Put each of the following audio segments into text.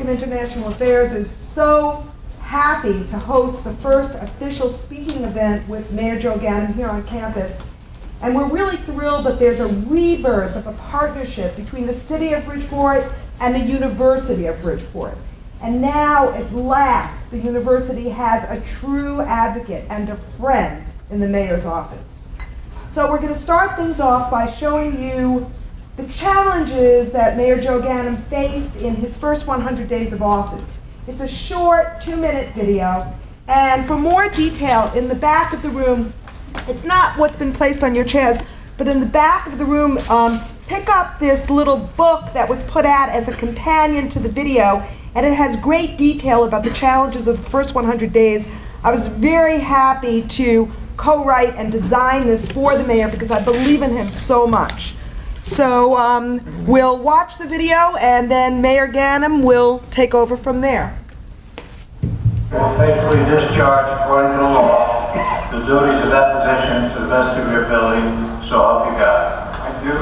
and International Affairs is so happy to host the first official speaking event with Mayor Joe Ganim here on campus. And we're really thrilled that there's a rebirth of a partnership between the City of Bridgeport and the University of Bridgeport. And now, at last, the university has a true advocate and a friend in the mayor's office. So we're going to start things off by showing you the challenges that Mayor Joe Ganim faced in his first 100 days of office. It's a short 2-minute video, and for more detail, in the back of the room, it's not what's been placed on your chairs, but in the back of the room, pick up this little book that was put out as a companion to the video, and it has great detail about the challenges of the first 100 days. I was very happy to co-write and design this for the mayor because I believe in him so much. So we'll watch the video, and then Mayor Ganim will take over from there. Will faithfully discharge, according to the law, the duties of that position to the best of your ability, so help you God. I do, so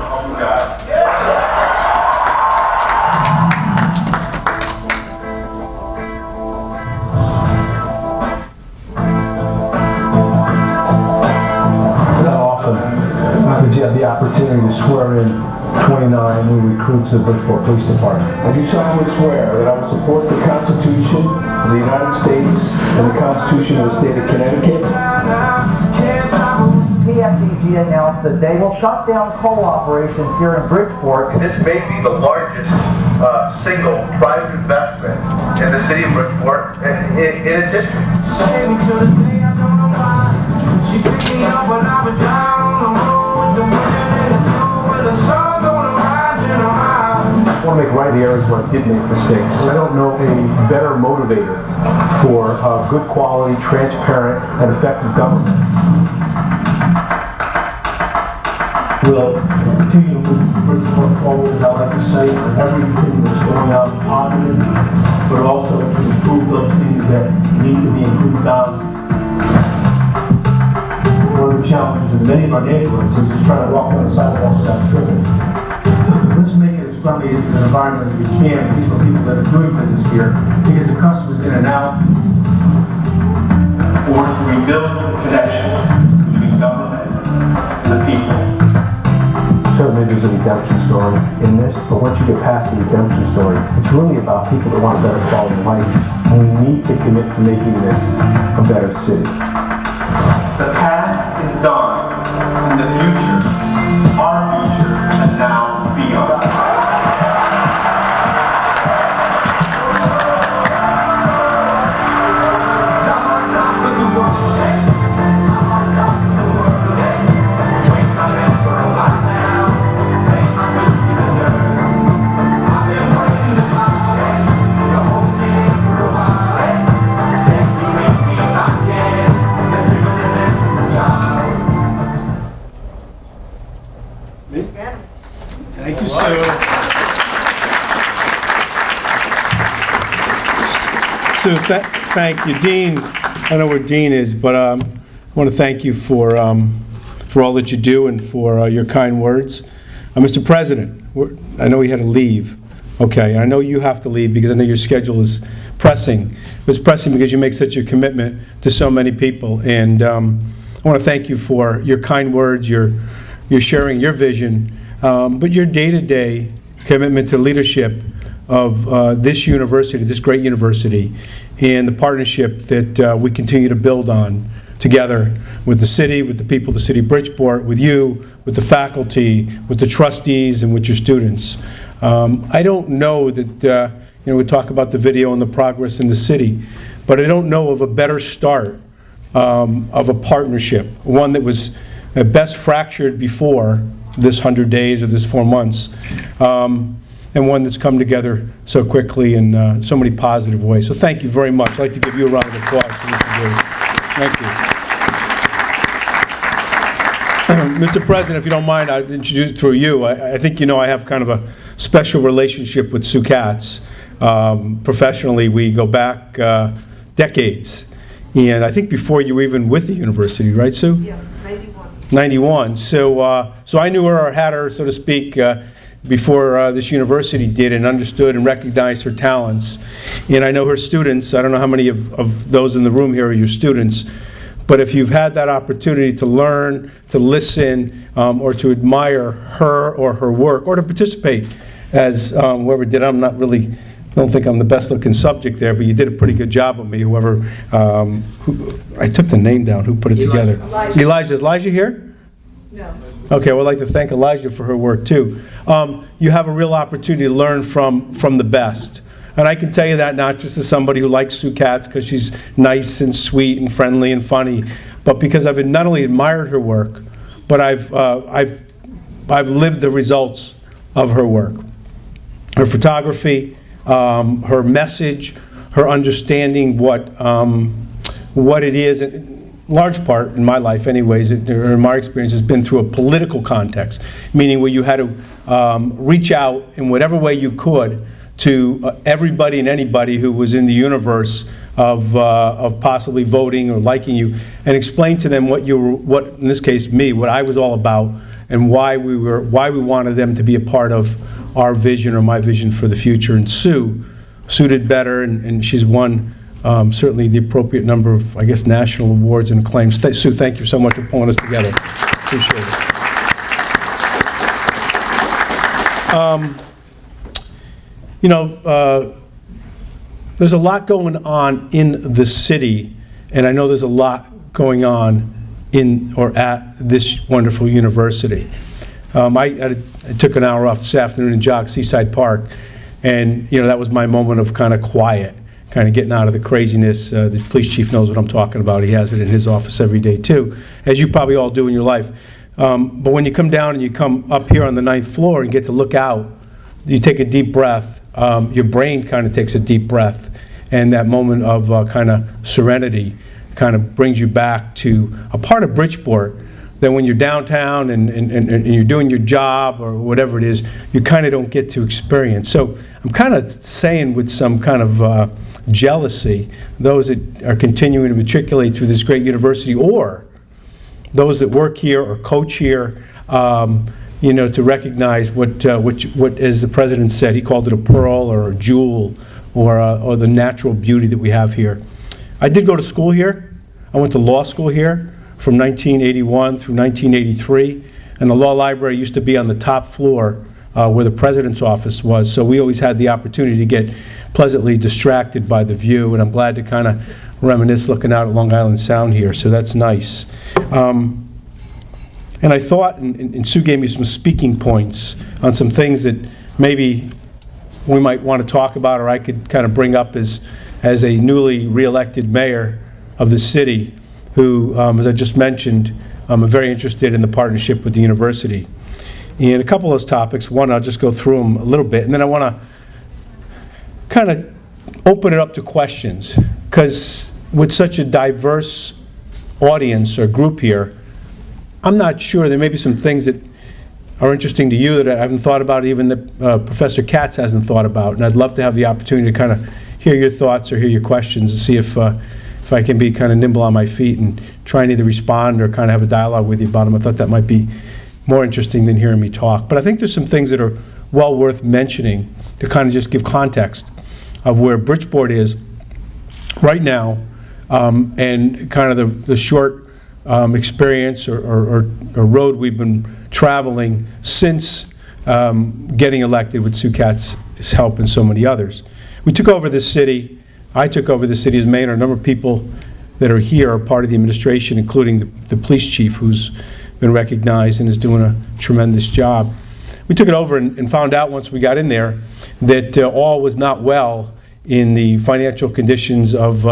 help you God. Would you have the opportunity to swear in 29 new recruits of the Bridgeport Police Department? I do solemnly swear that I will support the Constitution of the United States and the Constitution of the State of Connecticut. PSEG announced that they will shut down coal operations here in Bridgeport. This may be the largest single private investment in the city of Bridgeport in its history. She picked me up when I was down the road with the wind and the snow, with the sun gonna rise in a high. I want to make right the areas where I did make mistakes. I don't know a better motivator for good quality, transparent, and effective government. We'll continue to move Bridgeport forward, as I like to say, on everything that's going on positive, but also to improve those things that need to be improved on. One of the challenges in many of our neighborhoods is just trying to walk on the sidewalks without tripping. Let's make it as friendly an environment as we can, at least for people that are doing business here, to get the customers in and out. Or to rebuild the connection between government and the people. Certainly there's a redemption story in this, but once you get past the redemption story, it's really about people that want a better quality of life. And we need to commit to making this a better city. The past is done, and the future, our future, has now begun. Thank you, Sue. Sue, thank you. Dean, I don't know where Dean is, but I want to thank you for all that you do and for your kind words. Mr. President, I know he had to leave. Okay, and I know you have to leave because I know your schedule is pressing. It's pressing because you make such a commitment to so many people. And I want to thank you for your kind words, your sharing your vision, but your day-to-day commitment to leadership of this university, this great university, and the partnership that we continue to build on together with the city, with the people of the city of Bridgeport, with you, with the faculty, with the trustees, and with your students. I don't know that, we talk about the video and the progress in the city, but I don't know of a better start of a partnership, one that was at best fractured before this 100 days or this 4 months, and one that's come together so quickly in so many positive ways. So thank you very much. I'd like to give you a round of applause for what you do. Thank you. Mr. President, if you don't mind, I'll introduce it through you. I think you know I have kind of a special relationship with Sue Katz. Professionally, we go back decades. And I think before you were even with the university, right, Sue? Yes, 91. 91. So I knew her or had her, so to speak, before this university did, and understood and recognized her talents. And I know her students, I don't know how many of those in the room here are your students, but if you've had that opportunity to learn, to listen, or to admire her or her work, or to participate, as whoever did, I don't think I'm the best looking subject there, but you did a pretty good job with me, whoever, I took the name down, who put it together? Elijah. Is Elijah here? No. Okay, well, I'd like to thank Elijah for her work too. You have a real opportunity to learn from the best. And I can tell you that not just as somebody who likes Sue Katz because she's nice and sweet and friendly and funny, but because I've not only admired her work, but I've lived the results of her work. Her photography, her message, her understanding what it is, in large part in my life anyways, or in my experience, has been through a political context, meaning where you had to reach out in whatever way you could to everybody and anybody who was in the universe of possibly voting or liking you, and explain to them what in this case me, what I was all about, and why we wanted them to be a part of our vision or my vision for the future. And Sue did better, and she's won certainly the appropriate number of, I guess, national awards and acclaims. Sue, thank you so much for pulling us together. Appreciate it. There's a lot going on in the city, and I know there's a lot going on in or at this wonderful university. I took an hour off this afternoon and jogged Seaside Park, and that was my moment of kind of quiet, kind of getting out of the craziness. The police chief knows what I'm talking about. He has it in his office every day too, as you probably all do in your life. But when you come down and you come up here on the 9th floor and get to look out, you take a deep breath. Your brain kind of takes a deep breath, and that moment of kind of serenity kind of brings you back to a part of Bridgeport that when you're downtown and you're doing your job or whatever it is, you kind of don't get to experience. So I'm kind of saying with some kind of jealousy, those that are continuing to matriculate through this great university, or those that work here or coach here, to recognize what, as the president said, he called it a pearl or a jewel or the natural beauty that we have here. I did go to school here. I went to law school here from 1981 through 1983, and the law library used to be on the top floor where the president's office was, so we always had the opportunity to get pleasantly distracted by the view, and I'm glad to kind of reminisce looking out at Long Island Sound here, so that's nice. And I thought, and Sue gave me some speaking points on some things that maybe we might want to talk about, or I could kind of bring up as a newly re-elected mayor of the city who, as I just mentioned, I'm very interested in the partnership with the university. And a couple of those topics, one, I'll just go through them a little bit, and then I want to kind of open it up to questions, because with such a diverse audience or group here, I'm not sure, there may be some things that are interesting to you that I haven't thought about, even that Professor Katz hasn't thought about, and I'd love to have the opportunity to kind of hear your thoughts or hear your questions and see if I can be kind of nimble on my feet and try and either respond or kind of have a dialogue with you about them. I thought that might be more interesting than hearing me talk. But I think there's some things that are well worth mentioning to kind of just give context of where Bridgeport is right now, and kind of the short experience or road we've been traveling since getting elected with Sue Katz's help and so many others. We took over this city. I took over the city as mayor. A number of people that are here are part of the administration, including the police chief, who's been recognized and is doing a tremendous job. We took it over and found out once we got in there that all was not well in the financial conditions of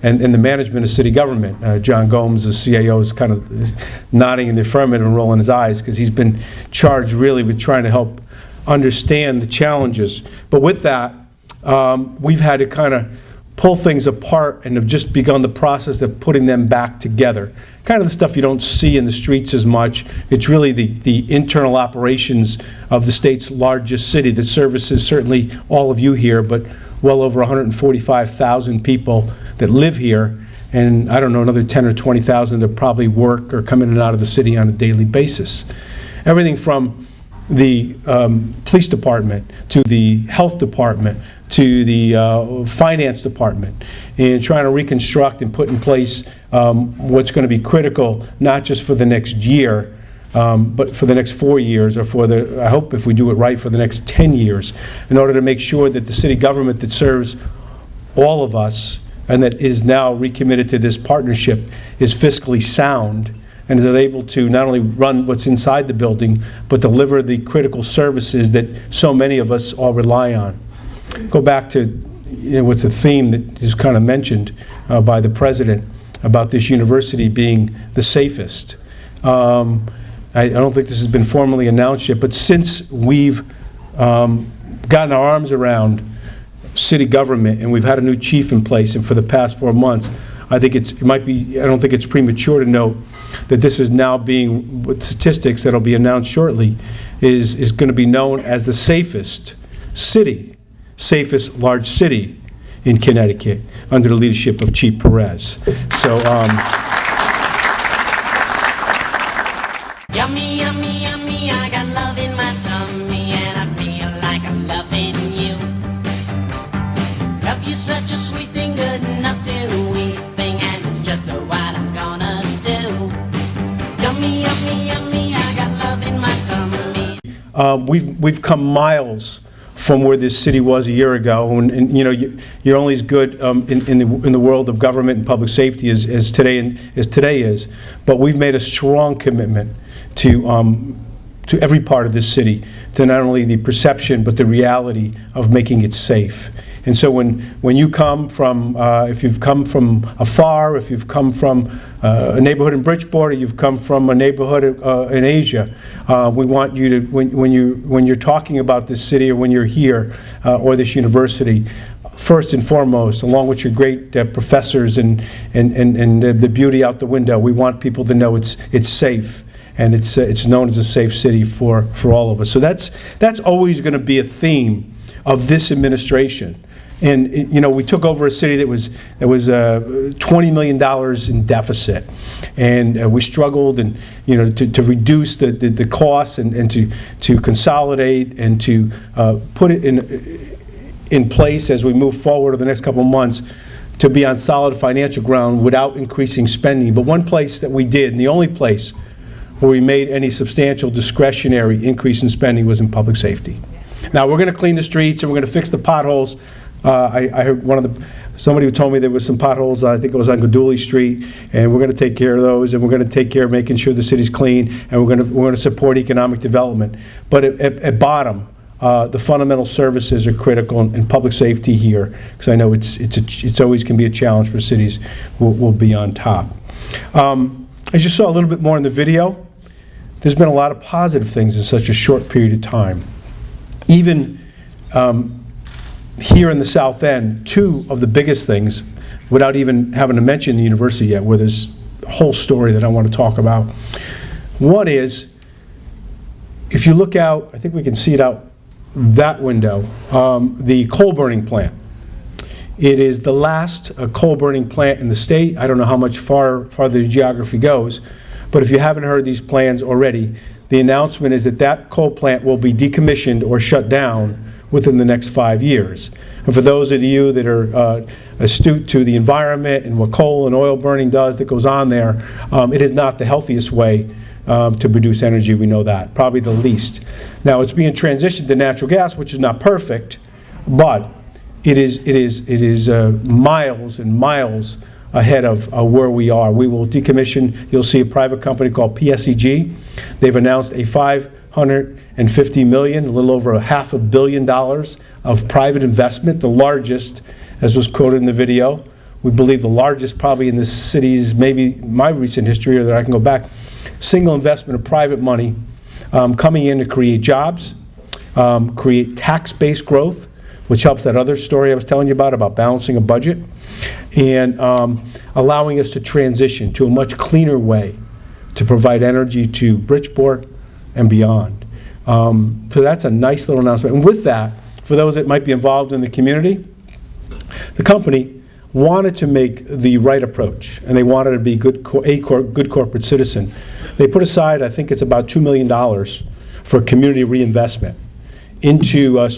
and the management of city government. John Gomes, the CAO, is kind of nodding in the affirmative and rolling his eyes because he's been charged really with trying to help understand the challenges. But with that, we've had to kind of pull things apart and have just begun the process of putting them back together. Kind of the stuff you don't see in the streets as much. It's really the internal operations of the state's largest city that services certainly all of you here, but well over 145,000 people that live here, and I don't know, another 10 or 20,000 that probably work or come in and out of the city on a daily basis. Everything from the police department, to the health department, to the finance department, and trying to reconstruct and put in place what's going to be critical, not just for the next year, but for the next 4 years, or for the, I hope if we do it right, for the next 10 years, in order to make sure that the city government that serves all of us and that is now recommitted to this partnership is fiscally sound and is able to not only run what's inside the building, but deliver the critical services that so many of us all rely on. Go back to what's a theme that is kind of mentioned by the president about this university being the safest. I don't think this has been formally announced yet, but since we've gotten our arms around city government and we've had a new chief in place, and for the past 4 months, I think it might be, I don't think it's premature to note that this is now being, with statistics that'll be announced shortly, is going to be known as the safest city, safest large city in Connecticut under the leadership of Chief Perez. So, Yummy, yummy, yummy, I got love in my tummy and I feel like I'm loving you. Love you such a sweet thing, good enough to eat thing, and it's just what I'm gonna do. Yummy, yummy, yummy, I got love in my tummy. we've come miles from where this city was a year ago, and you know, you're only as good in the world of government and public safety as today is. But we've made a strong commitment to every part of this city, to not only the perception but the reality of making it safe. And so when you come from, if you've come from afar, if you've come from a neighborhood in Bridgeport, or you've come from a neighborhood in Asia, we want you to, when you're talking about this city, or when you're here, or this university, first and foremost, along with your great professors and the beauty out the window, we want people to know it's safe. And it's known as a safe city for all of us. So that's always going to be a theme of this administration. And you know, we took over a city that was $20 million in deficit, and we struggled, and you know, to reduce the costs and to consolidate and to put it in place as we move forward over the next couple of months, to be on solid financial ground without increasing spending. But one place that we did, and the only place where we made any substantial discretionary increase in spending, was in public safety. Now, we're going to clean the streets and we're going to fix the potholes. I heard somebody who told me there was some potholes, I think it was on Goduli Street, and we're going to take care of those, and we're going to take care of making sure the city's clean, and we're going to support economic development. But at bottom, the fundamental services are critical, and public safety here, because I know it's always can be a challenge for cities, will be on top. As you saw a little bit more in the video, there's been a lot of positive things in such a short period of time. Even here in the South End, two of the biggest things, without even having to mention the university yet, where there's a whole story that I want to talk about. One is, if you look out, I think we can see it out that window, the coal burning plant. It is the last coal burning plant in the state. I don't know how much farther the geography goes, but if you haven't heard these plans already, the announcement is that coal plant will be decommissioned or shut down within the next 5 years. And for those of you that are astute to the environment and what coal and oil burning does that goes on there, it is not the healthiest way to produce energy, we know that, probably the least. Now, it's being transitioned to natural gas, which is not perfect, but it is miles and miles ahead of where we are. We will decommission, you'll see a private company called PSEG. They've announced a $550 million, a little over $500 million of private investment, the largest, as was quoted in the video. We believe the largest probably in this city's, maybe my recent history, or that I can go back, single investment of private money coming in to create jobs, create tax-based growth, which helps that other story I was telling you about balancing a budget, and allowing us to transition to a much cleaner way to provide energy to Bridgeport and beyond. So that's a nice little announcement. And with that, for those that might be involved in the community, the company wanted to make the right approach, and they wanted to be good corporate citizen. They put aside, I think it's about $2 million for community reinvestment into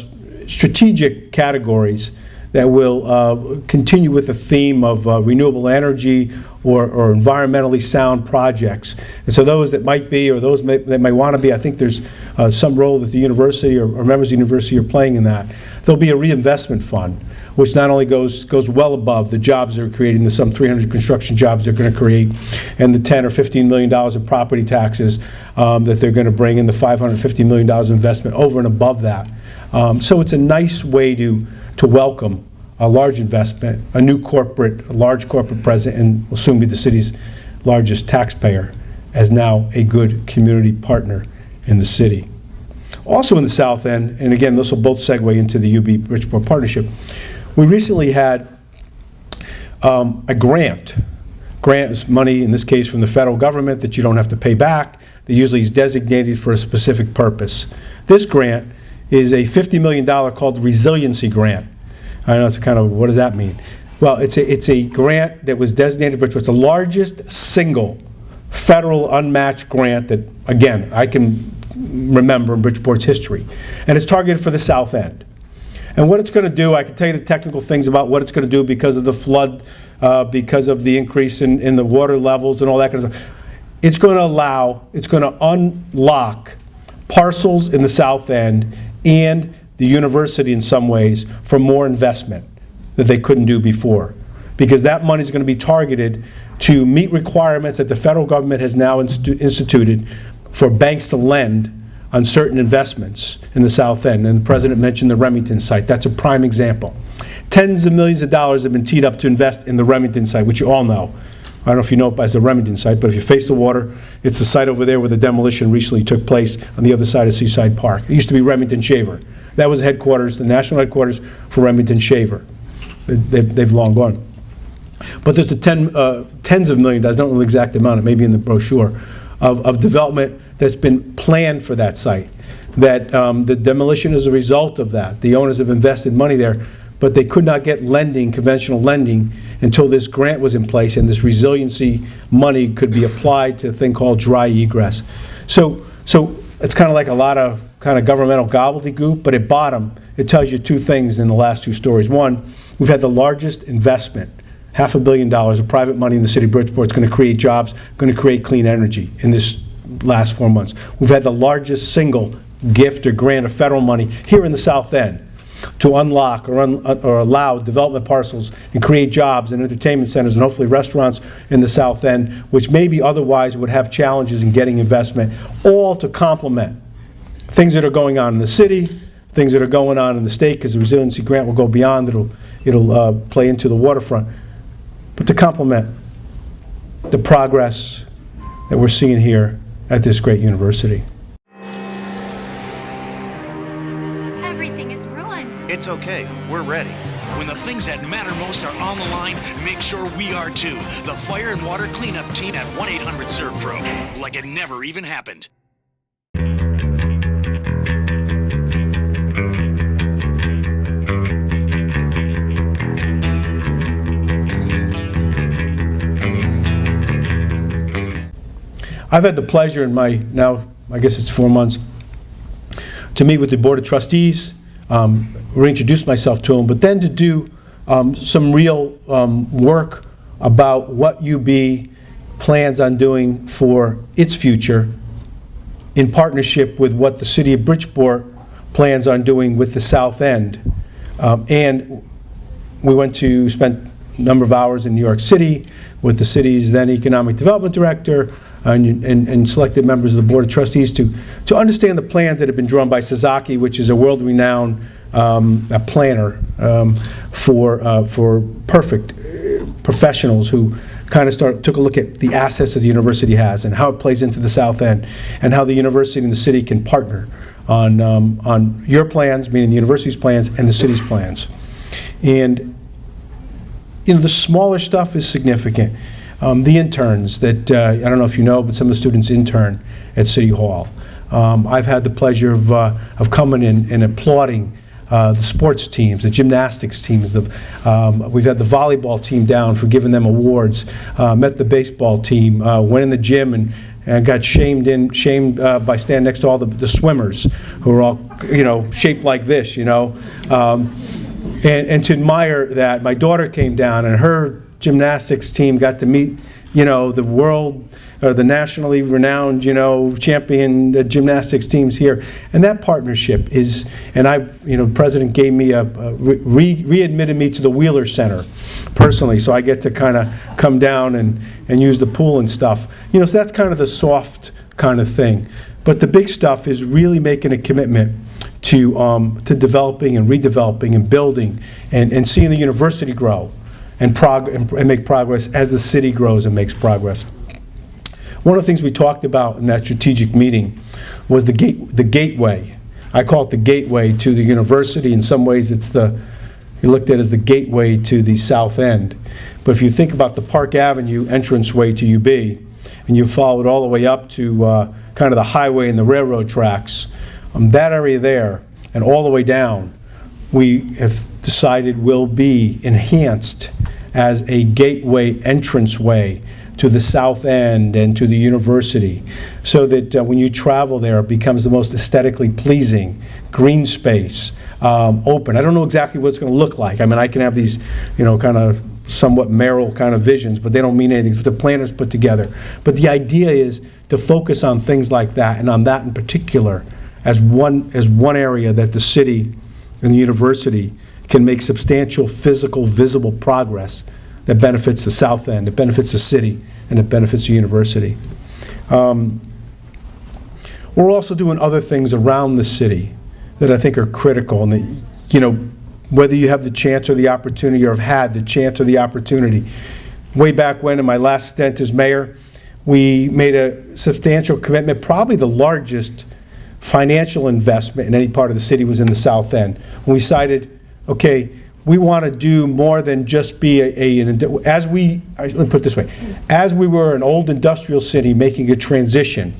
strategic categories that will continue with the theme of renewable energy or environmentally sound projects. And so those that might be, or those that might want to be, I think there's some role that the university or members of the university are playing in that. There'll be a reinvestment fund, which not only goes well above the jobs they're creating, the some 300 construction jobs they're going to create, and the $10 or $15 million in property taxes that they're going to bring in, the $550 million investment over and above that. So it's a nice way to welcome a large investment, a large corporate president, and will soon be the city's largest taxpayer, as now a good community partner in the city. Also in the South End, and again, this will both segue into the UB Bridgeport partnership, we recently had a grant. Grant is money, in this case, from the federal government that you don't have to pay back, that usually is designated for a specific purpose. This grant is a $50 million called Resiliency Grant. I know it's kind of, what does that mean? Well, it's a grant that was designated, which was the largest single federal unmatched grant that, again, I can remember in Bridgeport's history. And it's targeted for the South End. And what it's going to do, I can tell you the technical things about what it's going to do because of the flood, because of the increase in the water levels and all that kind of stuff. It's going to unlock parcels in the South End and the university in some ways for more investment that they couldn't do before. Because that money is going to be targeted to meet requirements that the federal government has now instituted for banks to lend on certain investments in the South End. And the president mentioned the Remington site. That's a prime example. Tens of millions of dollars have been teed up to invest in the Remington site, which you all know. I don't know if you know it as the Remington site, but if you face the water, it's the site over there where the demolition recently took place on the other side of Seaside Park. It used to be Remington Shaver. That was the headquarters, the national headquarters for Remington Shaver. They've long gone. But there's tens of million dollars, I don't know the exact amount, it may be in the brochure, of development that's been planned for that site. That the demolition is a result of that. The owners have invested money there, but they could not get lending, conventional lending, until this grant was in place and this resiliency money could be applied to a thing called dry egress. So it's kind of like a lot of kind of governmental gobbledygook, but at bottom, it tells you two things in the last two stories. One, we've had the largest investment, $500 million of private money in the city of Bridgeport. It's going to create jobs, going to create clean energy in this last 4 months. We've had the largest single gift or grant of federal money here in the South End to unlock or allow development parcels and create jobs and entertainment centers and hopefully restaurants in the South End, which maybe otherwise would have challenges in getting investment, all to complement things that are going on in the city, things that are going on in the state, because the resiliency grant will go beyond, it'll play into the waterfront, but to complement the progress that we're seeing here at this great university. Everything is ruined. It's okay, we're ready. When the things that matter most are on the line, make sure we are too. The Fire and Water Cleanup Team at 1-800-SERVE-PRO. Like it never even happened. I've had the pleasure in my, now I guess it's 4 months, to meet with the Board of Trustees, reintroduce myself to them, but then to do some real work about what UB plans on doing for its future in partnership with what the City of Bridgeport plans on doing with the South End. And we spent a number of hours in New York City with the city's then Economic Development Director, and selected members of the Board of Trustees to understand the plans that have been drawn by Sasaki, which is a world-renowned planner for perfect professionals who kind of took a look at the assets that the university has and how it plays into the South End, and how the university and the city can partner on your plans, meaning the university's plans, and the city's plans. And the smaller stuff is significant. The interns that, I don't know if you know, but some of the students intern at City Hall. I've had the pleasure of coming in and applauding the sports teams, the gymnastics teams. We've had the volleyball team down for giving them awards. Met the baseball team, went in the gym and and got shamed by standing next to all the swimmers who were all, shaped like this, and to admire that. My daughter came down, and her gymnastics team got to meet, the world, or the nationally renowned, champion gymnastics teams here. And that partnership is, and the president gave me readmitted me to the Wheeler Center personally, so I get to kind of come down and use the pool and stuff. So that's kind of the soft kind of thing. But the big stuff is really making a commitment to developing and redeveloping and building and seeing the university grow and make progress as the city grows and makes progress. One of the things we talked about in that strategic meeting was the gateway. I call it the gateway to the university. In some ways, you looked at it as the gateway to the south end. But if you think about the Park Avenue entranceway to UB, and you follow it all the way up to kind of the highway and the railroad tracks, that area there and all the way down, we have decided will be enhanced as a gateway entranceway to the south end and to the university, so that when you travel there, it becomes the most aesthetically pleasing green space, open. I don't know exactly what it's going to look like. I mean, I can have these, kind of somewhat mayoral kind of visions, but they don't mean anything. It's what the planners put together. But the idea is to focus on things like that, and on that in particular, as one area that the city and the university can make substantial physical, visible progress that benefits the south end, it benefits the city, and it benefits the university. We're also doing other things around the city that I think are critical, and that, whether you have the chance or the opportunity, or have had the chance or the opportunity. Way back when, in my last stint as mayor, we made a substantial commitment. Probably the largest financial investment in any part of the city was in the south end. When we decided, okay, we want to do more than just be let me put it this way, as we were an old industrial city making a transition,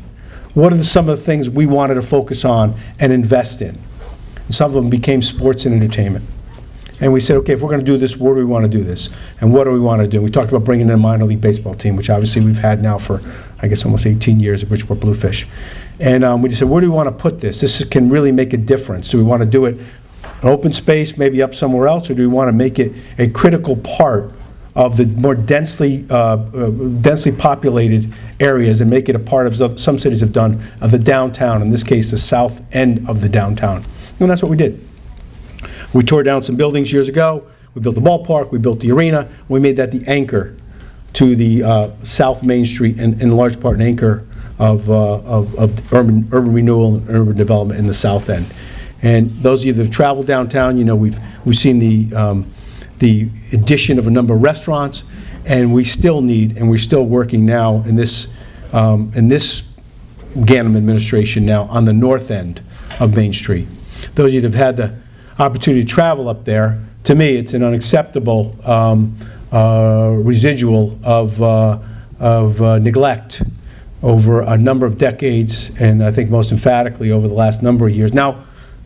what are some of the things we wanted to focus on and invest in? And some of them became sports and entertainment. And we said, okay, if we're going to do this, where do we want to do this? And what do we want to do? We talked about bringing in a minor league baseball team, which obviously we've had now for, I guess, almost 18 years at Bridgeport Bluefish. And we just said, where do we want to put this? This can really make a difference. Do we want to do it an open space, maybe up somewhere else, or do we want to make it a critical part of the more densely populated areas and make it a part of, some cities have done, of the downtown, in this case, the south end of the downtown. And that's what we did. We tore down some buildings years ago. We built the ballpark, we built the arena. We made that the anchor to the South Main Street, and in large part an anchor of urban renewal and urban development in the south end. And those of you that have traveled downtown, we've seen the addition of a number of restaurants, and we still need, and we're still working now in this Ganim administration now on the north end of Main Street. Those of you that have had the opportunity to travel up there, to me, it's an unacceptable residual of neglect over a number of decades, and I think most emphatically over the last number of years. Now,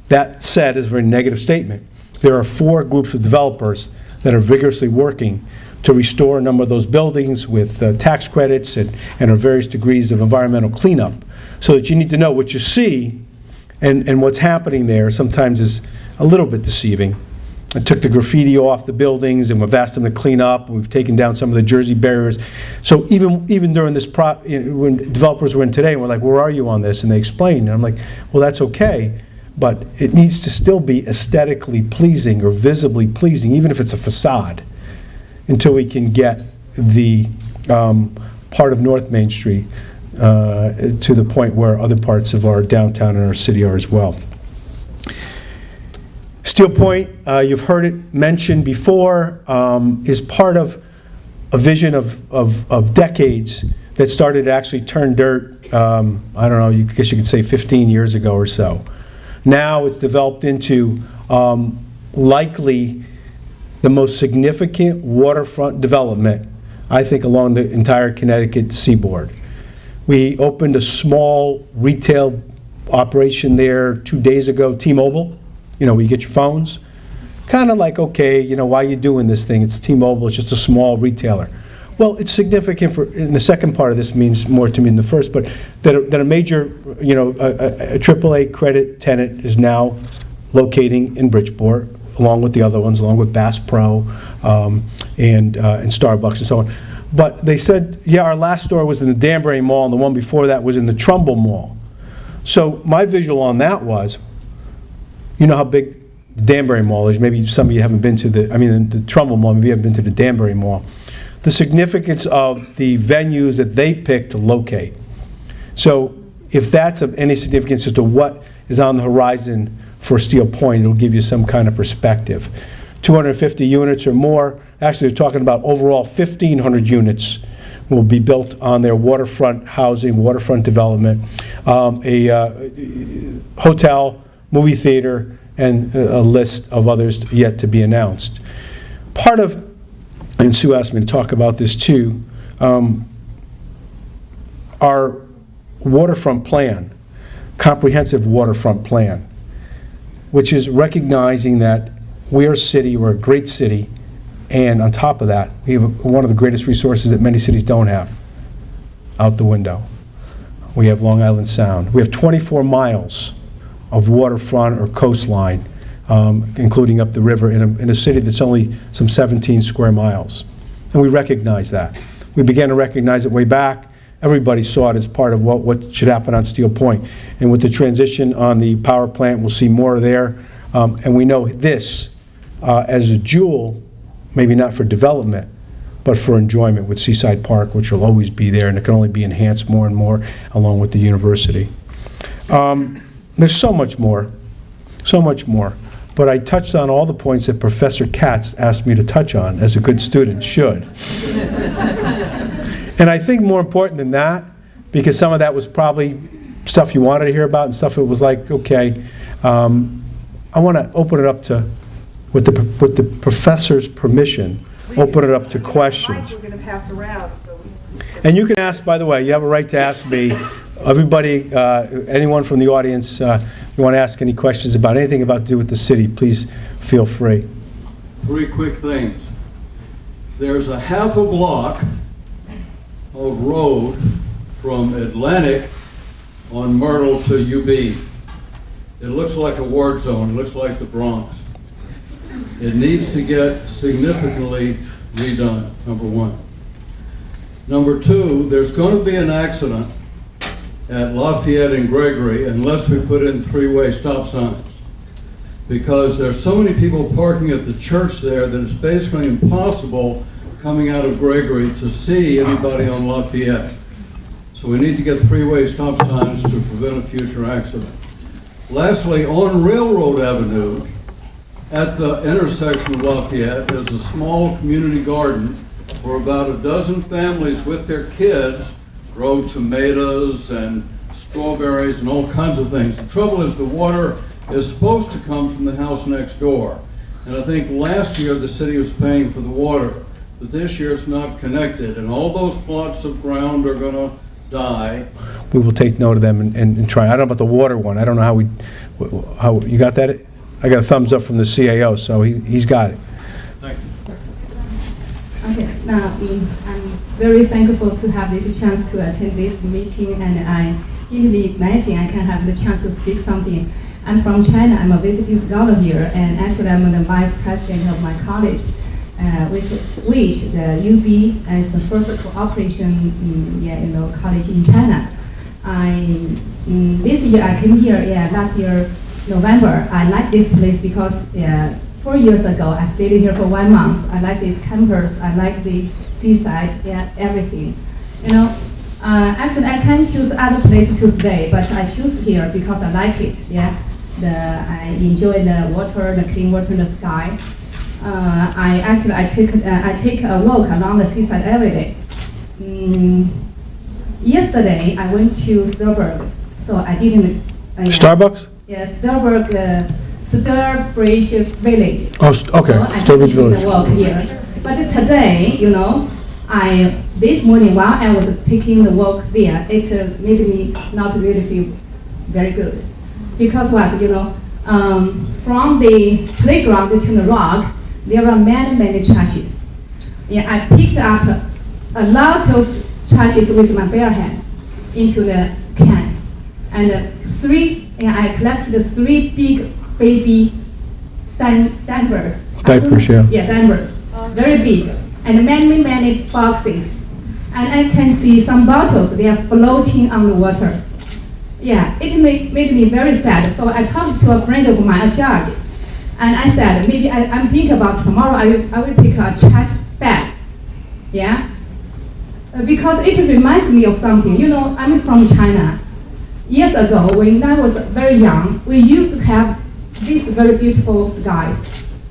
that said, is a very negative statement. There are 4 groups of developers that are vigorously working to restore a number of those buildings with tax credits and various degrees of environmental cleanup, so that you need to know what you see and what's happening there sometimes is a little bit deceiving. I took the graffiti off the buildings, and we've asked them to clean up. We've taken down some of the Jersey barriers. So even during this, when developers were in today, and we're like, where are you on this? And they explained, and I'm like, well, that's okay, but it needs to still be aesthetically pleasing or visibly pleasing, even if it's a facade, until we can get the part of North Main Street to the point where other parts of our downtown and our city are as well. Steel Point, you've heard it mentioned before, is part of a vision of decades that started to actually turn dirt, I don't know, I guess you could say 15 years ago or so. Now it's developed into likely the most significant waterfront development, I think, along the entire Connecticut seaboard. We opened a small retail operation there 2 days ago, T-Mobile. Where you get your phones. Kind of like, okay, why are you doing this thing? It's T-Mobile, it's just a small retailer. Well, it's significant for, and the second part of this means more to me than the first, but that a major, a AAA credit tenant is now locating in Bridgeport, along with the other ones, along with Bass Pro and Starbucks and so on. But they said, yeah, our last store was in the Danbury Mall, and the one before that was in the Trumbull Mall. So my visual on that was, you know how big the Danbury Mall is. Maybe some of you haven't been to the Trumbull Mall, maybe you haven't been to the Danbury Mall. The significance of the venues that they picked to locate. So if that's of any significance as to what is on the horizon for Steel Point, it'll give you some kind of perspective. 250 units or more. Actually, they're talking about overall 1,500 units will be built on their waterfront housing, waterfront development, a hotel, movie theater, and a list of others yet to be announced. Part of, and Sue asked me to talk about this too, our waterfront plan, comprehensive waterfront plan, which is recognizing that we are a city, we're a great city, and on top of that, we have one of the greatest resources that many cities don't have, out the window. We have Long Island Sound. We have 24 miles of waterfront or coastline, including up the river, in a city that's only some 17 square miles. And we recognize that. We began to recognize it way back. Everybody saw it as part of what should happen on Steel Point. And with the transition on the power plant, we'll see more there. And we know this as a jewel, maybe not for development, but for enjoyment with Seaside Park, which will always be there, and it can only be enhanced more and more along with the university. There's so much more, but I touched on all the points that Professor Katz asked me to touch on, as a good student should. And I think more important than that, because some of that was probably stuff you wanted to hear about and stuff that was like, okay, I want to open it up to, with the professor's permission, open it up to questions. We're going to pass around, so. And you can ask, by the way, you have a right to ask me. Everybody, anyone from the audience, you want to ask any questions about anything about to do with the city, please feel free. 3 quick things. There's a half a block of road from Atlantic on Myrtle to UB. It looks like a war zone. It looks like the Bronx. It needs to get significantly redone, number 1. Number 2, there's going to be an accident at Lafayette and Gregory unless we put in 3-way stop signs, because there's so many people parking at the church there that it's basically impossible coming out of Gregory to see anybody on Lafayette. So we need to get 3-way stop signs to prevent a future accident. Lastly, on Railroad Avenue, at the intersection of Lafayette, there's a small community garden where about a dozen families with their kids grow tomatoes and strawberries and all kinds of things. The trouble is the water is supposed to come from the house next door. And I think last year the city was paying for the water, but this year it's not connected. And all those plots of ground are going to die. We will take note of them and try. I don't know about the water one. I don't know how you got that? I got a thumbs up from the CAO, so he's got it. Thank you. Okay, now I'm very thankful to have this chance to attend this meeting, and I easily imagine I can have the chance to speak something. I'm from China. I'm a visiting scholar here, and actually I'm the vice president of my college, with which the UB is the first cooperation college in China. This year I came here, last year November. I like this place because 4 years ago I stayed here for 1 month. I like this campus. I like the seaside, everything. Actually I can choose other places to stay, but I choose here because I like it. I enjoy the water, the clean water, the sky. I take a walk along the seaside every day. Yesterday I went to Sturbridge, so I didn't. Starbucks? Yeah, Sturbridge Village. Oh, okay. So Sturbridge Village. Walk here. But today, this morning while I was taking the walk there, it made me not really feel very good. Because what, from the playground to the rock, there are many trashes. I picked up a lot of trashes with my bare hands into the cans. And I collected 3 big baby diapers. Diapers, yeah. Yeah, diapers, very big, and many boxes. And I can see some bottles, they are floating on the water. Yeah, it made me very sad. So I talked to a friend of mine, a judge, and I said, maybe I'm thinking about tomorrow I will take a trash bag. Yeah? Because it reminds me of something. You know, I'm from China. Years ago, when I was very young, we used to have these very beautiful skies.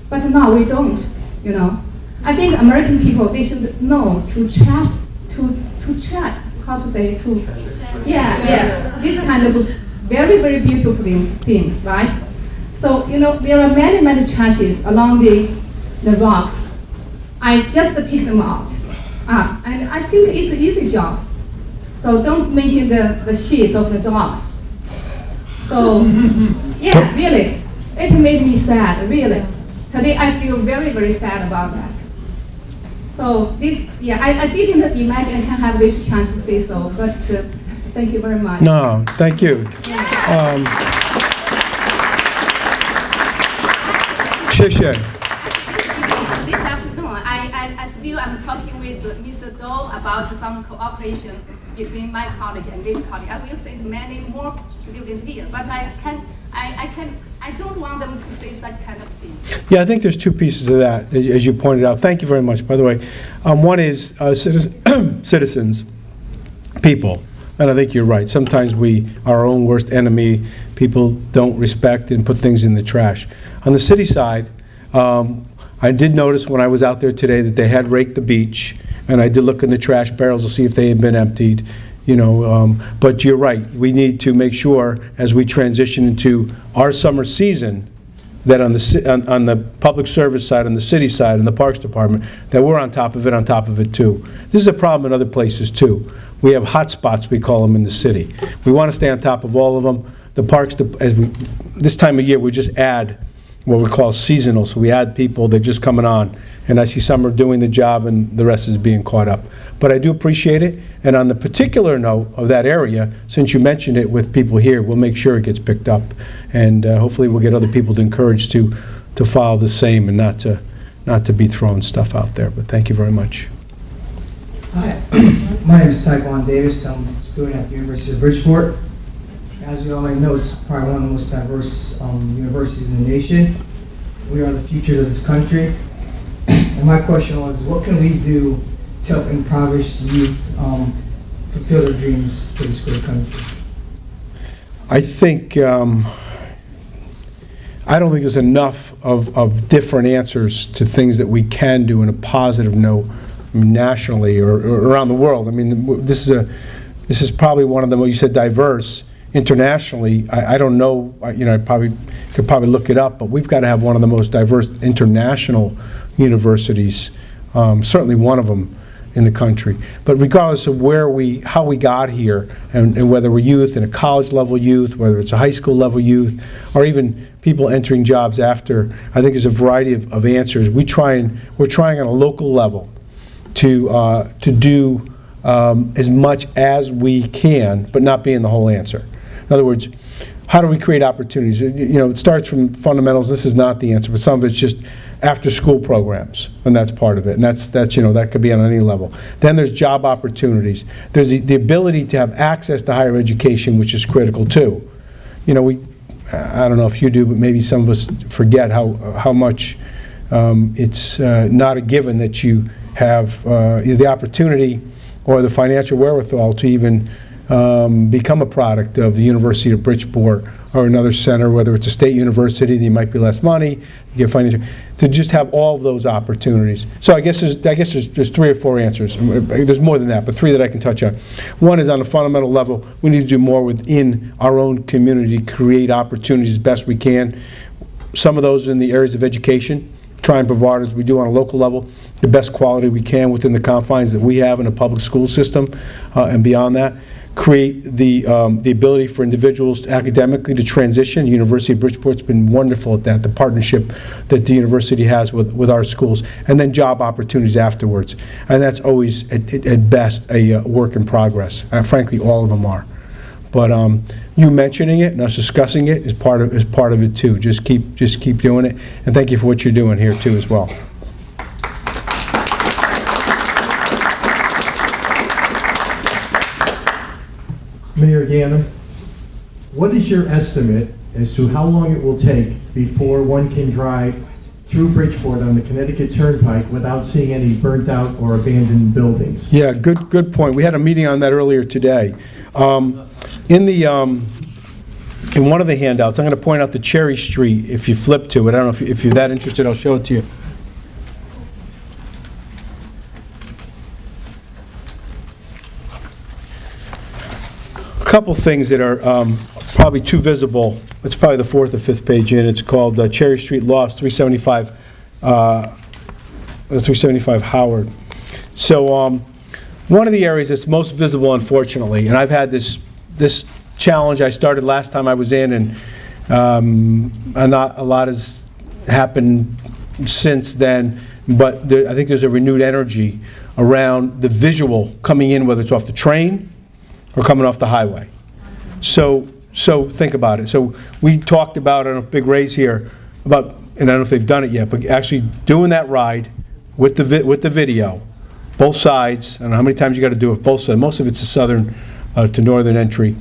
But now we don't, you know. I think American people, they should know to trash, how to say, this kind of very beautiful things, right? So, you know, there are many trashes along the rocks. I just pick them out. And I think it's an easy job. So don't mention the sheets of the dogs. So, yeah, really, it made me sad, really. Today I feel very sad about that. So this, yeah, I didn't imagine I can have this chance to say so, but thank you very much. No, thank you. This afternoon, I'm talking with Mr. Doe about some cooperation between my college and this college. I will send many more students here, but I don't want them to say such kind of things. Yeah, I think there's 2 pieces of that, as you pointed out. Thank you very much, by the way. One is citizens, people, and I think you're right. Sometimes we are our own worst enemy. People don't respect and put things in the trash. On the city side, I did notice when I was out there today that they had raked the beach, and I did look in the trash barrels to see if they had been emptied. You know, but you're right. We need to make sure as we transition into our summer season that on the public service side, on the city side, and the Parks Department, that we're on top of it too. This is a problem in other places too. We have hot spots, we call them, in the city. We want to stay on top of all of them. The parks, this time of year, we just add what we call seasonal. So we add people, they're just coming on. And I see some are doing the job and the rest is being caught up. But I do appreciate it. And on the particular note of that area, since you mentioned it with people here, we'll make sure it gets picked up. And hopefully we'll get other people to encourage to follow the same and not to be throwing stuff out there. But thank you very much. Hi, my name is Taekwon Davis. I'm a student at the University of Bridgeport. As you already know, it's probably one of the most diverse universities in the nation. We are the future of this country. And my question was, what can we do to help impoverished youth fulfill their dreams for this great country? I think, I don't think there's enough of different answers to things that we can do in a positive note, I mean, nationally or around the world. I mean, this is probably one of them. You said diverse. Internationally, I don't know, you know, I could probably look it up, but we've got to have one of the most diverse international universities, certainly one of them in the country. But regardless of how we got here, and whether we're youth, and a college level youth, whether it's a high school level youth, or even people entering jobs after, I think there's a variety of answers. We're trying on a local level to do as much as we can, but not being the whole answer. In other words, how do we create opportunities? You know, it starts from fundamentals. This is not the answer, but some of it's just after-school programs, and that's part of it. And that's you know, that could be on any level. Then there's job opportunities. There's the ability to have access to higher education, which is critical too. You know, I don't know if you do, but maybe some of us forget how much it's not a given that you have either the opportunity or the financial wherewithal to even become a product of the University of Bridgeport or another center, whether it's a state university, there might be less money, you get financial, to just have all of those opportunities. So I guess there's 3 or 4 answers. There's more than that, but 3 that I can touch on. One is on a fundamental level, we need to do more within our own community, create opportunities as best we can. Some of those in the areas of education, try and provide as we do on a local level. the best quality we can within the confines that we have in a public school system, and beyond that. Create the ability for individuals academically to transition. University of Bridgeport's been wonderful at that, the partnership that the university has with our schools, and then job opportunities afterwards. And that's always, at best, a work in progress. Frankly, all of them are. But you mentioning it and us discussing it is part of it too. Just keep doing it, and thank you for what you're doing here too as well. Mayor Ganim, what is your estimate as to how long it will take before one can drive through Bridgeport on the Connecticut Turnpike without seeing any burnt out or abandoned buildings? Yeah, good point. We had a meeting on that earlier today. In one of the handouts, I'm going to point out the Cherry Street, if you flip to it. I don't know if you're that interested, I'll show it to you. A couple things that are probably too visible. It's probably the fourth or fifth page in. It's called Cherry Street Lost, 375 Howard. So one of the areas that's most visible, unfortunately, and I've had this challenge I started last time I was in, and not a lot has happened since then, but I think there's a renewed energy around the visual coming in, whether it's off the train or coming off the highway. So think about it. So we talked about, I don't know if Big Ray's here, about, and I don't know if they've done it yet, but actually doing that ride with the video, both sides. I don't know how many times you got to do it, both sides. Most of it's the southern to northern entry.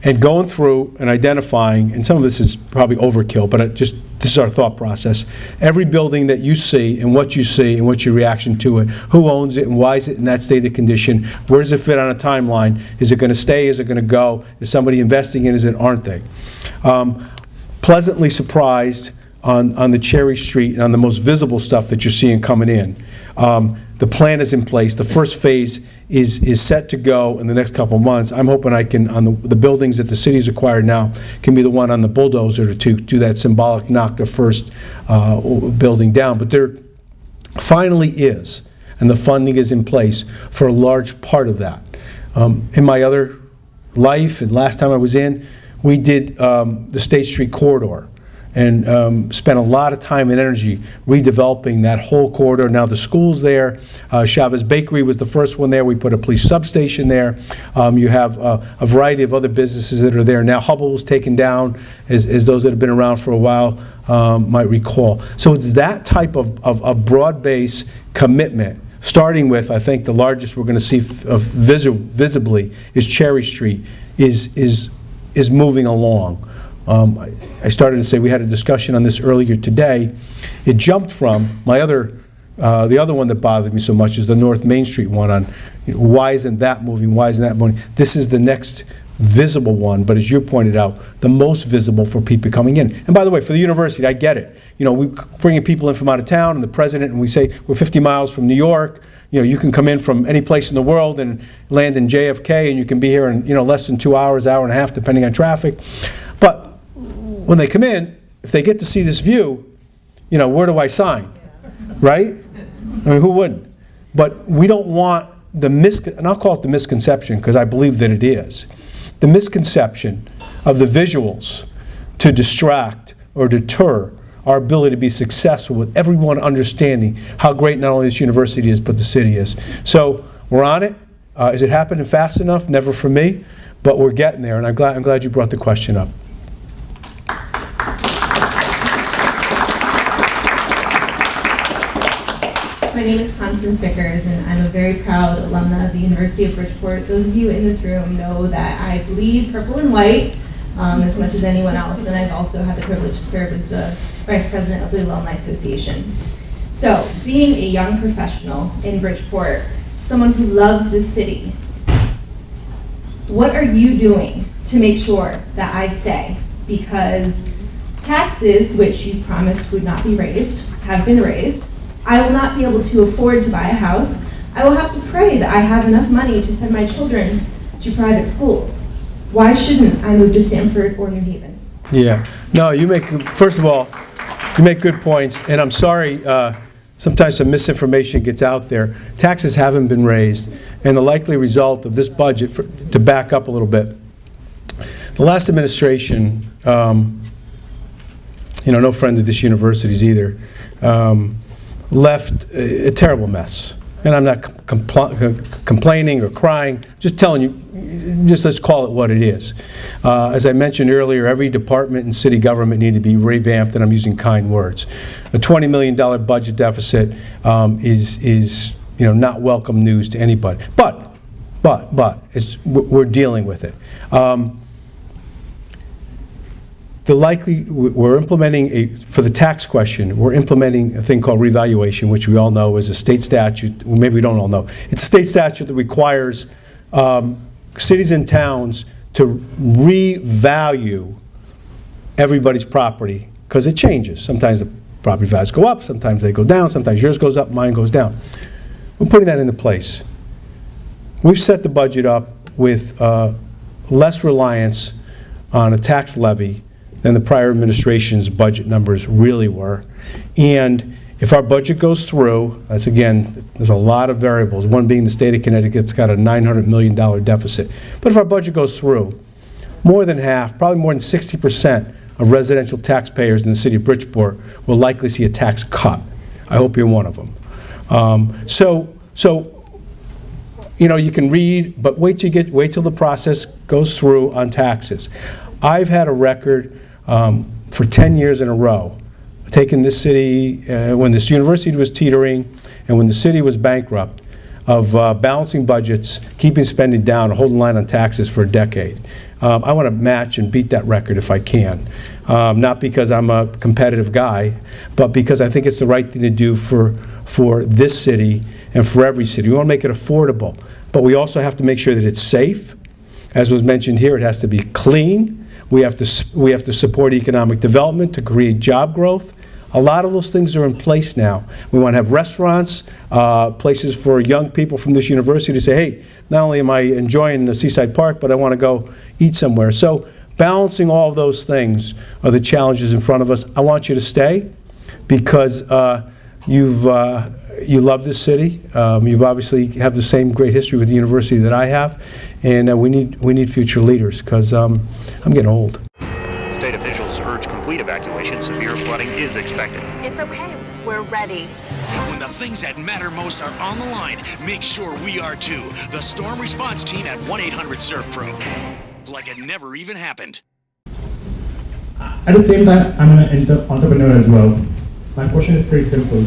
And going through and identifying, and some of this is probably overkill, but this is our thought process. Every building that you see and what's your reaction to it, who owns it and why is it in that state of condition, where does it fit on a timeline, is it going to stay, is it going to go, is somebody investing in it, aren't they? Pleasantly surprised on the Cherry Street and on the most visible stuff that you're seeing coming in. The plan is in place. The first phase is set to go in the next couple of months. I'm hoping I can, on the buildings that the city's acquired now, can be the one on the bulldozer to do that symbolic knock the first building down. But there finally is, and the funding is in place for a large part of that. In my other life, and last time I was in, we did the State Street corridor, and spent a lot of time and energy redeveloping that whole corridor. Now the school's there. Chavez Bakery was the first one there. We put a police substation there. You have a variety of other businesses that are there. Now Hubble was taken down, as those that have been around for a while might recall. So it's that type of broad-based commitment, starting with, I think the largest we're going to see visibly is Cherry Street, is moving along. I started to say we had a discussion on this earlier today. It jumped from the other one that bothered me so much is the North Main Street one on why isn't that moving, why isn't that moving. This is the next visible one, but as you pointed out, the most visible for people coming in. And by the way, for the university, I get it. You know, we're bringing people in from out of town, and the president, and we say we're 50 miles from New York. You know, you can come in from any place in the world and land in JFK, and you can be here in, less than 2 hours, hour and a half, depending on traffic. But when they come in, if they get to see this view, where do I sign? Right? I mean, who wouldn't? But we don't want and I'll call it the misconception because I believe that it is, the misconception of the visuals to distract or deter our ability to be successful with everyone understanding how great not only this university is, but the city is. So we're on it. Is it happening fast enough? Never for me, but we're getting there, and I'm glad you brought the question up. My name is Constance Vickers, and I'm a very proud alumna of the University of Bridgeport. Those of you in this room know that I bleed purple and white as much as anyone else, and I've also had the privilege to serve as the Vice President of the Alumni Association. So, being a young professional in Bridgeport, someone who loves this city, what are you doing to make sure that I stay? Because taxes, which you promised would not be raised, have been raised. I will not be able to afford to buy a house. I will have to pray that I have enough money to send my children to private schools. Why shouldn't I move to Stanford or New Haven? Yeah. No, first of all, you make good points, and I'm sorry sometimes some misinformation gets out there. Taxes haven't been raised, and the likely result of this budget, to back up a little bit, the last administration, no friend of this university's either, left a terrible mess. And I'm not complaining or crying, just telling you, just let's call it what it is. As I mentioned earlier, every department in city government needed to be revamped, and I'm using kind words. A $20 million budget deficit is not welcome news to anybody. But we're dealing with it. We're implementing for the tax question, we're implementing a thing called revaluation, which we all know is a state statute. Well, maybe we don't all know. It's a state statute that requires cities and towns to revalue everybody's property, because it changes. Sometimes the property values go up, sometimes they go down, sometimes yours goes up, mine goes down. We're putting that into place. We've set the budget up with less reliance on a tax levy than the prior administration's budget numbers really were. And if our budget goes through, that's again, there's a lot of variables, one being the state of Connecticut's got a $900 million deficit. But if our budget goes through, more than half, probably more than 60% of residential taxpayers in the city of Bridgeport will likely see a tax cut. I hope you're one of them. You can read, but wait till the process goes through on taxes. I've had a record for 10 years in a row, taking this city, when this university was teetering and when the city was bankrupt, of balancing budgets, keeping spending down, and holding the line on taxes for a decade. I want to match and beat that record if I can. Not because I'm a competitive guy, but because I think it's the right thing to do for this city and for every city. We want to make it affordable, but we also have to make sure that it's safe. As was mentioned here, it has to be clean. We have to support economic development to create job growth. A lot of those things are in place now. We want to have restaurants, places for young people from this university to say, hey, not only am I enjoying the Seaside Park, but I want to go eat somewhere. So balancing all of those things are the challenges in front of us. I want you to stay because you love this city. You obviously have the same great history with the university that I have, and we need future leaders because I'm getting old. State officials urge complete evacuation. Severe flooding is expected. It's okay. We're ready. When the things that matter most are on the line, make sure we are too. The storm response team at 1-800-SERVE-PRO. Like it never even happened. At the same time, I'm an entrepreneur as well. My question is pretty simple.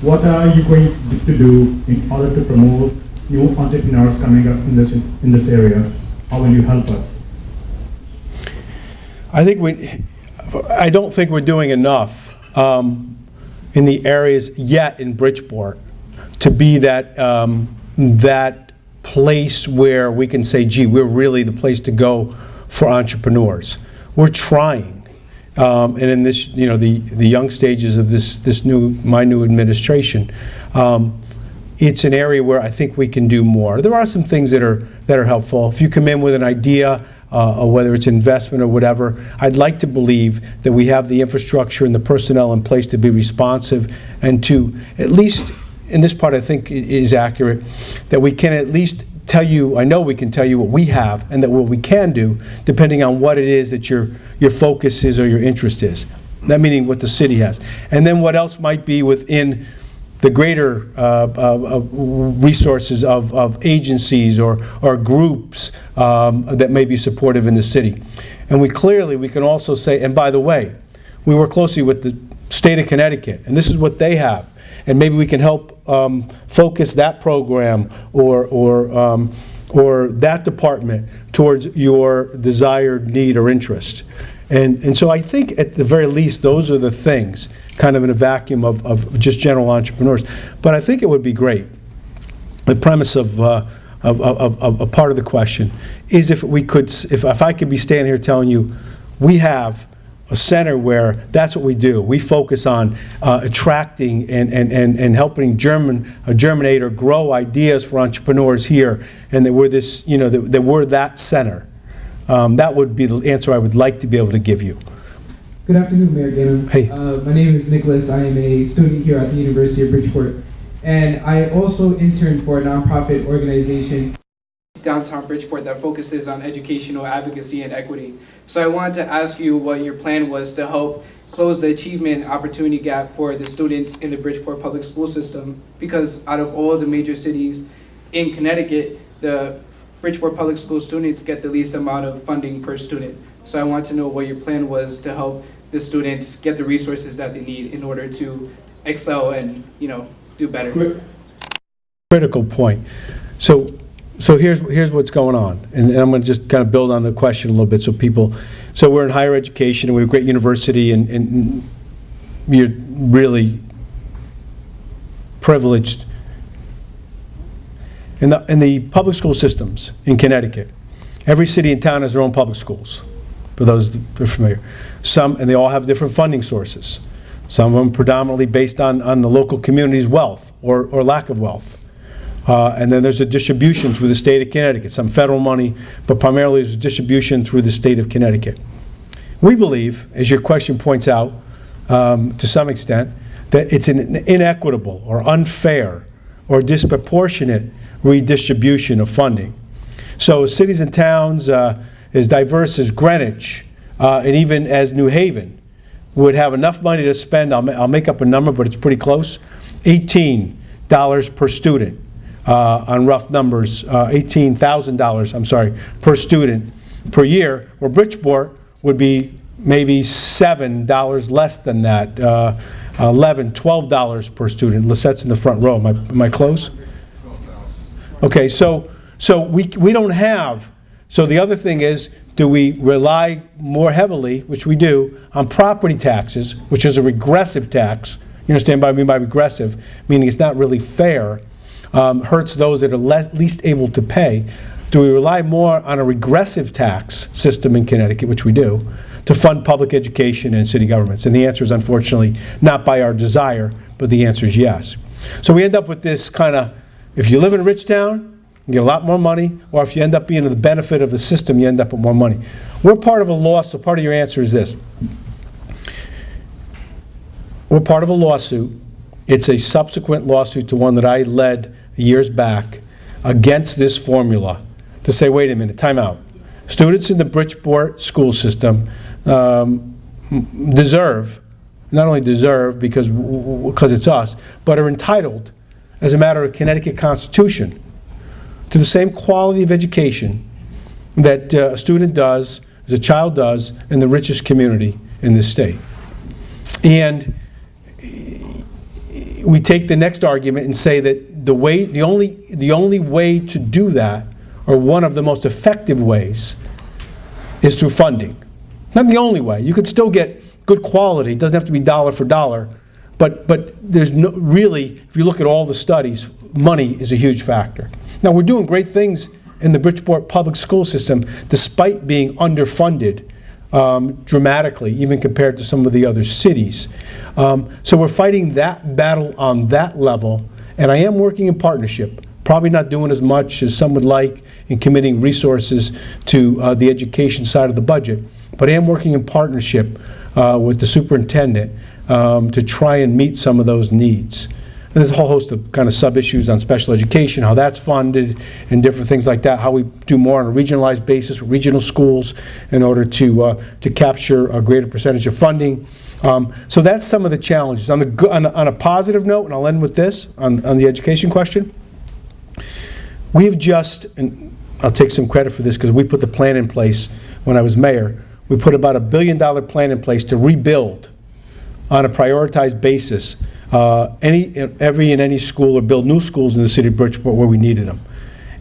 What are you going to do in order to promote new entrepreneurs coming up in this area? How will you help us? I don't think we're doing enough in the areas yet in Bridgeport to be that place where we can say, gee, we're really the place to go for entrepreneurs. We're trying. And in this, the young stages of my new administration, it's an area where I think we can do more. There are some things that are helpful. If you come in with an idea, or whether it's investment or whatever, I'd like to believe that we have the infrastructure and the personnel in place to be responsive and to at least, in this part I think is accurate, that we can at least tell you, I know we can tell you what we have and that what we can do depending on what it is that your focus is or your interest is. That meaning what the city has. And then what else might be within the greater resources of agencies or groups that may be supportive in the city. And we can also say, and by the way, we work closely with the state of Connecticut, and this is what they have. And maybe we can help focus that program or that department towards your desired need or interest. And so I think at the very least, those are the things, kind of in a vacuum of just general entrepreneurs. But I think it would be great. The premise of a part of the question is if I could be standing here telling you, we have a center where that's what we do. We focus on attracting and helping germinate or grow ideas for entrepreneurs here, and that we're that we're that center. That would be the answer I would like to be able to give you. Good afternoon, Mayor Ganim. Hey. My name is Nicholas. I am a student here at the University of Bridgeport. And I also interned for a nonprofit organization downtown Bridgeport that focuses on educational advocacy and equity. So I wanted to ask you what your plan was to help close the achievement opportunity gap for the students in the Bridgeport public school system, because out of all the major cities in Connecticut, the Bridgeport public school students get the least amount of funding per student. So I want to know what your plan was to help the students get the resources that they need in order to excel and, do better. Critical point. So here's what's going on, and I'm going to just kind of build on the question a little bit so we're in higher education, and we have a great university, and you're really privileged. In the public school systems in Connecticut, every city and town has their own public schools, for those that are familiar. And they all have different funding sources. Some of them predominantly based on the local community's wealth or lack of wealth. And then there's a distribution through the state of Connecticut, some federal money, but primarily there's a distribution through the state of Connecticut. We believe, as your question points out, to some extent, that it's an inequitable or unfair or disproportionate redistribution of funding. So cities and towns as diverse as Greenwich and even as New Haven would have enough money to spend, I'll make up a number, but it's pretty close, $18 per student. On rough numbers, $18,000, I'm sorry, per student per year, where Bridgeport would be maybe $7 less than that, $11, $12 per student. Lisette's in the front row. Am I close? Okay, so we don't have, so the other thing is, do we rely more heavily, which we do, on property taxes, which is a regressive tax? You understand what I mean by regressive? Meaning it's not really fair. Hurts those that are least able to pay. Do we rely more on a regressive tax system in Connecticut, which we do, to fund public education and city governments? And the answer is unfortunately not by our desire, but the answer is yes. So we end up with this kind of, if you live in a rich town, you get a lot more money, or if you end up being to the benefit of the system, you end up with more money. We're part of a law, so part of your answer is this. We're part of a lawsuit. It's a subsequent lawsuit to one that I led years back against this formula to say, wait a minute, time out. Students in the Bridgeport school system deserve, not only deserve because it's us, but are entitled, as a matter of Connecticut Constitution, to the same quality of education that a student does, as a child does, in the richest community in this state. And we take the next argument and say that the only way to do that, or one of the most effective ways, is through funding. Not the only way. You could still get good quality. It doesn't have to be dollar for dollar. But there's no, really, if you look at all the studies, money is a huge factor. Now, we're doing great things in the Bridgeport public school system despite being underfunded dramatically, even compared to some of the other cities. So we're fighting that battle on that level, and I am working in partnership, probably not doing as much as some would like in committing resources to the education side of the budget, but I am working in partnership with the superintendent to try and meet some of those needs. And there's a whole host of kind of sub-issues on special education, how that's funded, and different things like that, how we do more on a regionalized basis with regional schools in order to capture a greater percentage of funding. So that's some of the challenges. On a positive note, and I'll end with this, on the education question, we've just, and I'll take some credit for this because we put the plan in place when I was mayor, we put about $1 billion plan in place to rebuild on a prioritized basis every and any school, or build new schools in the city of Bridgeport where we needed them.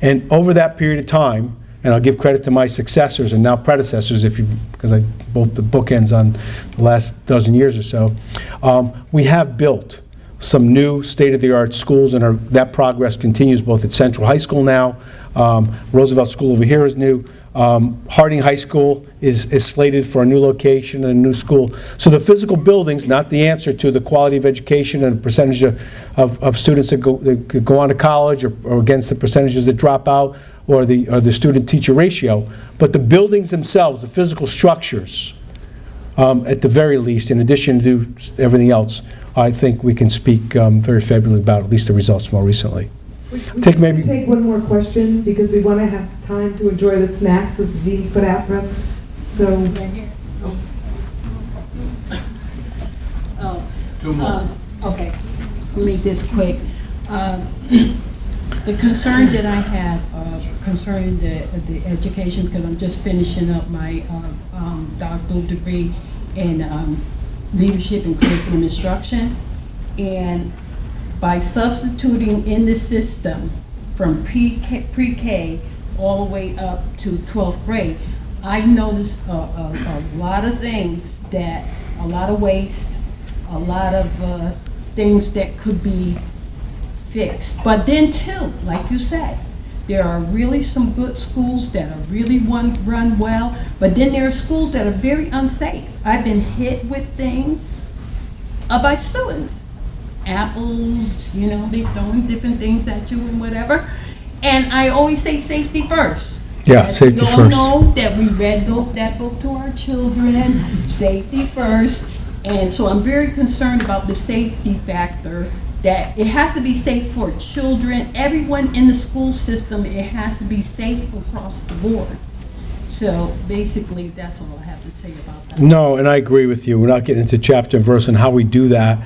And over that period of time, and I'll give credit to my successors and now predecessors, because I both the bookends on the last dozen years or so, we have built some new state-of-the-art schools, and that progress continues both at Central High School now. Roosevelt School over here is new. Harding High School is slated for a new location and a new school. So the physical buildings, not the answer to the quality of education and the percentage of students that go on to college, or against the percentages that drop out, or the student-teacher ratio, but the buildings themselves, the physical structures, at the very least, in addition to everything else, I think we can speak very favorably about at least the results more recently. We take one more question because we want to have time to enjoy the snacks that the deans put out for us. So, Two more. Okay, I'll make this quick. The concern that I had concerning the education, because I'm just finishing up my doctoral degree in leadership and curriculum instruction, and by substituting in the system from pre-K all the way up to 12th grade, I've noticed a lot of things that, a lot of waste, a lot of things that could be fixed. But then too, like you said, there are really some good schools that are really run well, but then there are schools that are very unsafe. I've been hit with things by students. Apples, you know, they're throwing different things at you and whatever. And I always say safety first. Yeah, safety first. We all know that we read that book to our children, safety first. And so I'm very concerned about the safety factor, that it has to be safe for children, everyone in the school system, it has to be safe across the board. So basically, that's all I have to say about that. No, and I agree with you. We're not getting into chapter and verse on how we do that,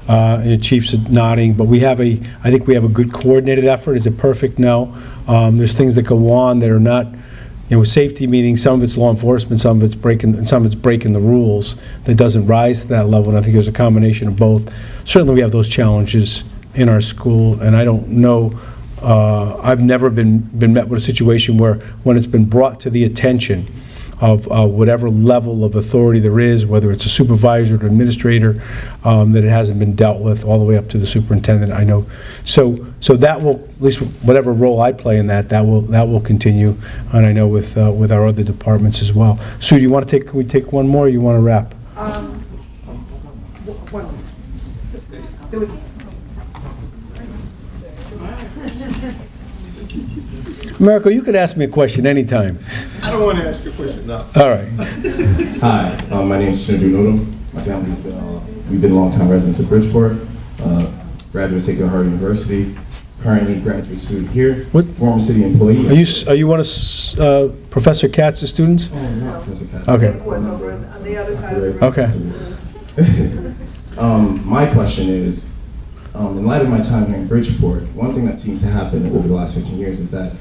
and the chief's nodding, but I think we have a good coordinated effort. Is it perfect? No. There's things that go on that are not, safety meaning some of it's law enforcement, some of it's breaking the rules that doesn't rise to that level, and I think there's a combination of both. Certainly we have those challenges in our school, and I don't know, I've never been met with a situation where when it's been brought to the attention of whatever level of authority there is, whether it's a supervisor or administrator, that it hasn't been dealt with all the way up to the superintendent. I know, so that will, at least whatever role I play in that will continue, and I know with our other departments as well. Sue, do you want to can we take one more, or you want to wrap? There was. Marco, you could ask me a question anytime. I don't want to ask you a question now. All right. Hi, my name is Chindu Nodum. My family's we've been longtime residents of Bridgeport. Graduate of Sacred Heart University. Currently graduate student here. What? Former city employee. Are you one of Professor Katz's students? Oh, no, Professor Katz. Okay. Was over on the other side of the room. Okay. My question is, in light of my time here in Bridgeport, one thing that seems to happen over the last 15 years is that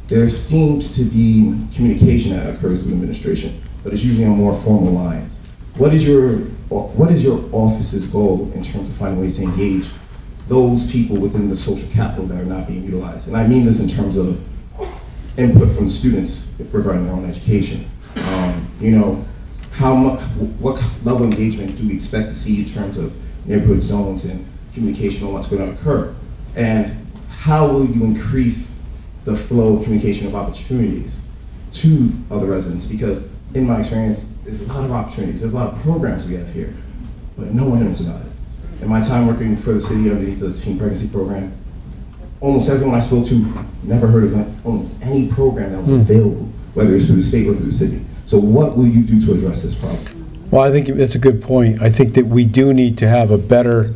there seems to be communication that occurs through administration, but it's usually on more formal lines. What is your office's goal in terms of finding ways to engage those people within the social capital that are not being utilized? And I mean this in terms of input from students regarding their own education. What level of engagement do we expect to see in terms of neighborhood zones and communication on what's going to occur? And how will you increase the flow of communication of opportunities to other residents? Because in my experience, there's a lot of opportunities, there's a lot of programs we have here, but no one knows about it. In my time working for the city underneath the teen pregnancy program, almost everyone I spoke to never heard of almost any program that was available, whether it's through the state or through the city. So what will you do to address this problem? Well, I think that's a good point. I think that we do need to have a better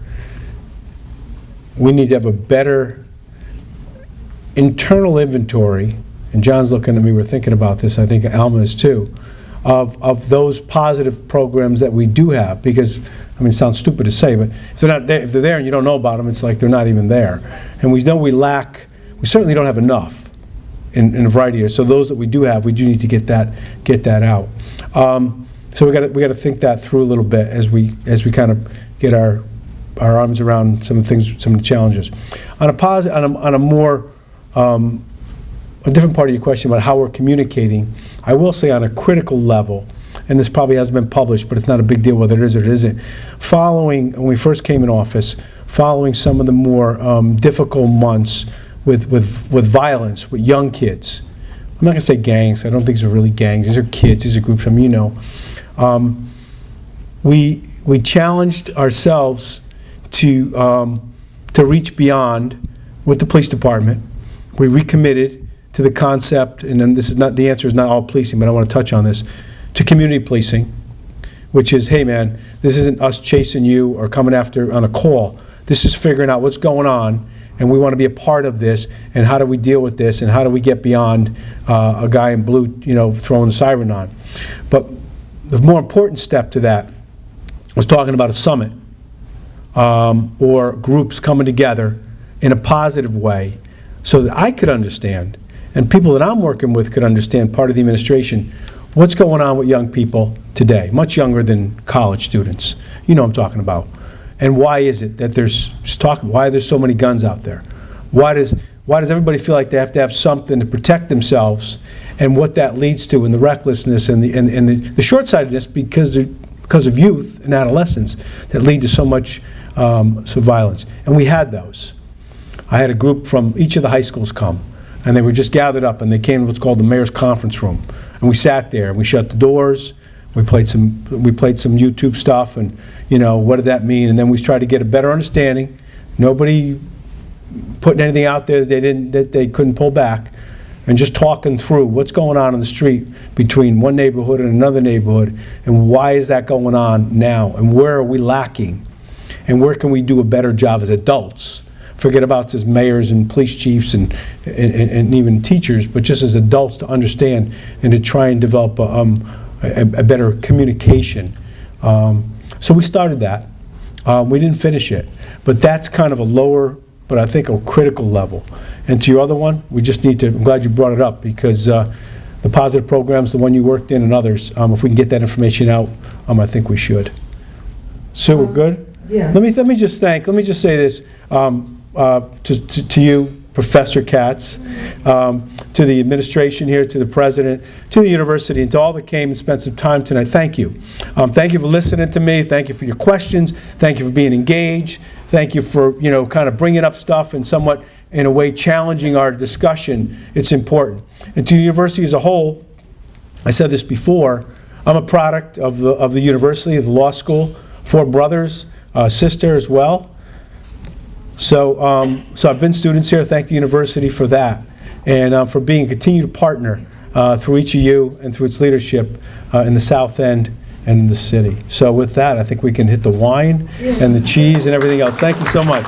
internal inventory, and John's looking at me, we're thinking about this, I think Alma is too, of those positive programs that we do have, because, I mean, it sounds stupid to say, but if they're there and you don't know about them, it's like they're not even there. And we know we certainly don't have enough in a variety of areas, so those that we do have, we do need to get that out. So we got to think that through a little bit as we kind of get our arms around some of the things, some of the challenges. On a different part of your question about how we're communicating, I will say on a critical level, and this probably hasn't been published, but it's not a big deal whether it is or it isn't, when we first came in office, following some of the more difficult months with violence, with young kids. I'm not going to say gangs. I don't think these are really gangs. These are kids. These are groups. I mean, we challenged ourselves to reach beyond with the police department. We recommitted to the concept, and then the answer is not all policing, but I want to touch on this, to community policing. which is, hey man, this isn't us chasing you or coming after on a call. This is figuring out what's going on, and we want to be a part of this, and how do we deal with this, and how do we get beyond a guy in blue, throwing the siren on. But the more important step to that was talking about a summit or groups coming together in a positive way so that I could understand, and people that I'm working with could understand, part of the administration, what's going on with young people today, much younger than college students. You know what I'm talking about. And why is it that why there's so many guns out there? Why does everybody feel like they have to have something to protect themselves, and what that leads to, and the recklessness and the short-sightedness because of youth and adolescence that lead to so much violence. And we had those. I had a group from each of the high schools come, and they were just gathered up, and they came to what's called the mayor's conference room. And we sat there, and we shut the doors. We played some YouTube stuff, and what did that mean? And then we tried to get a better understanding. Nobody putting anything out there that they couldn't pull back, and just talking through what's going on in the street between one neighborhood and another neighborhood, and why is that going on now, and where are we lacking, and where can we do a better job as adults. Forget about as mayors and police chiefs and even teachers, but just as adults to understand and to try and develop a better communication. So we started that. We didn't finish it, but that's kind of a lower, but I think a critical level. And to your other one, we just need to, I'm glad you brought it up, because the positive programs, the one you worked in and others, if we can get that information out, I think we should. Sue, we're good? Yeah. Let me just say this to you, Professor Katz, to the administration here, to the president, to the university, and to all that came and spent some time tonight. Thank you. Thank you for listening to me. Thank you for your questions. Thank you for being engaged. Thank you for, kind of bringing up stuff and somewhat, in a way, challenging our discussion. It's important. And to the university as a whole, I said this before, I'm a product of the university, of the law school, 4 brothers, sister as well. So I've been students here. Thank the university for that, and for being a continued partner through each of you and through its leadership in the South End and in the city. So with that, I think we can hit the wine and the cheese and everything else. Thank you so much.